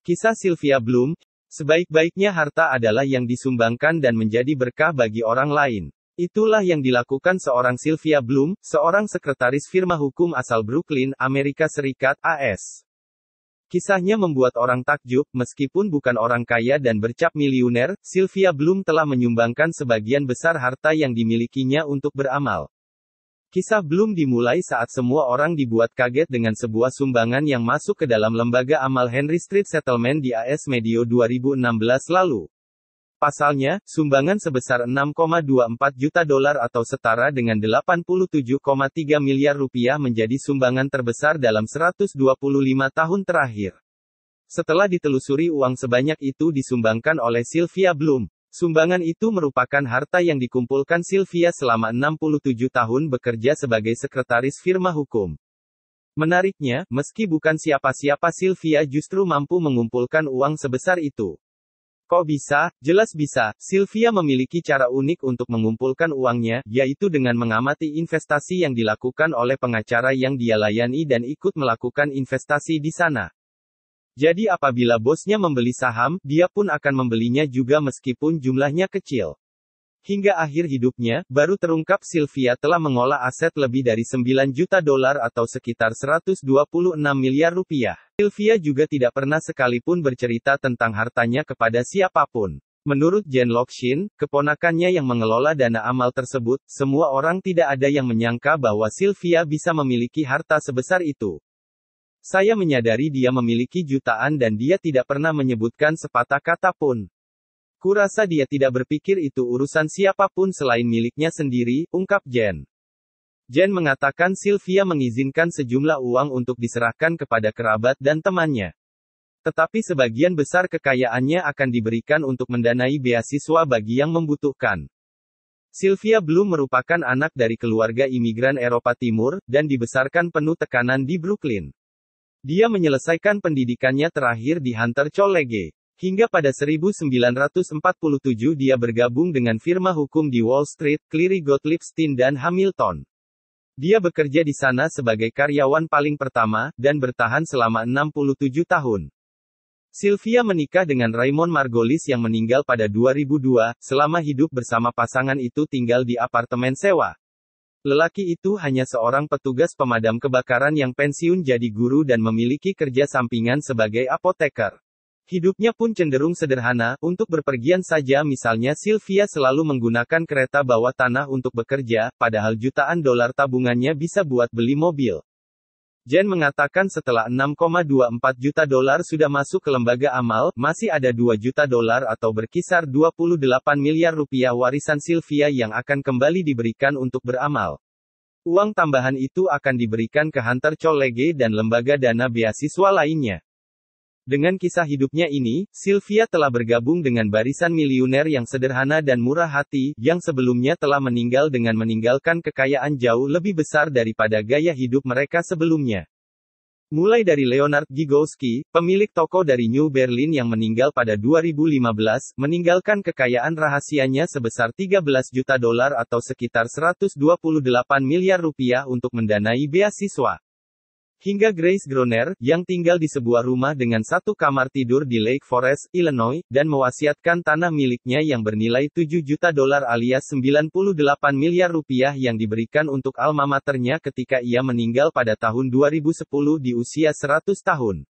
Kisah Sylvia Bloom, sebaik-baiknya harta adalah yang disumbangkan dan menjadi berkah bagi orang lain. Itulah yang dilakukan seorang Sylvia Bloom, seorang sekretaris firma hukum asal Brooklyn, Amerika Serikat, AS. Kisahnya membuat orang takjub, meskipun bukan orang kaya dan bercap miliuner, Sylvia Bloom telah menyumbangkan sebagian besar harta yang dimilikinya untuk beramal. Kisah Bloom dimulai saat semua orang dibuat kaget dengan sebuah sumbangan yang masuk ke dalam lembaga amal Henry Street Settlement di AS medio 2016 lalu. Pasalnya, sumbangan sebesar 6,24 juta dolar atau setara dengan 87,3 miliar rupiah menjadi sumbangan terbesar dalam 125 tahun terakhir. Setelah ditelusuri uang sebanyak itu disumbangkan oleh Sylvia Bloom. Sumbangan itu merupakan harta yang dikumpulkan Sylvia selama 67 tahun bekerja sebagai sekretaris firma hukum. Menariknya, meski bukan siapa-siapa Sylvia justru mampu mengumpulkan uang sebesar itu. Kok bisa? Jelas bisa. Sylvia memiliki cara unik untuk mengumpulkan uangnya, yaitu dengan mengamati investasi yang dilakukan oleh pengacara yang dia layani dan ikut melakukan investasi di sana. Jadi apabila bosnya membeli saham, dia pun akan membelinya juga meskipun jumlahnya kecil. Hingga akhir hidupnya, baru terungkap Sylvia telah mengolah aset lebih dari 9 juta dolar atau sekitar 126 miliar rupiah. Sylvia juga tidak pernah sekalipun bercerita tentang hartanya kepada siapapun. Menurut Jen Lokshin, keponakannya yang mengelola dana amal tersebut, semua orang tidak ada yang menyangka bahwa Sylvia bisa memiliki harta sebesar itu. Saya menyadari dia memiliki jutaan dan dia tidak pernah menyebutkan sepatah kata pun. Kurasa dia tidak berpikir itu urusan siapapun selain miliknya sendiri, ungkap Jen. Jen mengatakan Sylvia mengizinkan sejumlah uang untuk diserahkan kepada kerabat dan temannya. Tetapi sebagian besar kekayaannya akan diberikan untuk mendanai beasiswa bagi yang membutuhkan. Sylvia Bloom merupakan anak dari keluarga imigran Eropa Timur, dan dibesarkan penuh tekanan di Brooklyn. Dia menyelesaikan pendidikannya terakhir di Hunter College. Hingga pada 1947 dia bergabung dengan firma hukum di Wall Street, Cleary Gottlieb Steen dan Hamilton. Dia bekerja di sana sebagai karyawan paling pertama, dan bertahan selama 67 tahun. Sylvia menikah dengan Raymond Margolis yang meninggal pada 2002, selama hidup bersama pasangan itu tinggal di apartemen sewa. Lelaki itu hanya seorang petugas pemadam kebakaran yang pensiun jadi guru dan memiliki kerja sampingan sebagai apoteker. Hidupnya pun cenderung sederhana, untuk berpergian saja misalnya Sylvia selalu menggunakan kereta bawah tanah untuk bekerja, padahal jutaan dolar tabungannya bisa buat beli mobil. Jen mengatakan setelah 6,24 juta dolar sudah masuk ke lembaga amal, masih ada 2 juta dolar atau berkisar 28 miliar rupiah warisan Sylvia yang akan kembali diberikan untuk beramal. Uang tambahan itu akan diberikan ke Hunter College dan lembaga dana beasiswa lainnya. Dengan kisah hidupnya ini, Sylvia telah bergabung dengan barisan miliuner yang sederhana dan murah hati, yang sebelumnya telah meninggal dengan meninggalkan kekayaan jauh lebih besar daripada gaya hidup mereka sebelumnya. Mulai dari Leonard Gigowski, pemilik toko dari New Berlin yang meninggal pada 2015, meninggalkan kekayaan rahasianya sebesar 13 juta dolar atau sekitar 128 miliar rupiah untuk mendanai beasiswa. Hingga Grace Groner, yang tinggal di sebuah rumah dengan satu kamar tidur di Lake Forest, Illinois, dan mewasiatkan tanah miliknya yang bernilai 7 juta dolar alias 98 miliar rupiah yang diberikan untuk alma maternya ketika ia meninggal pada tahun 2010 di usia 100 tahun.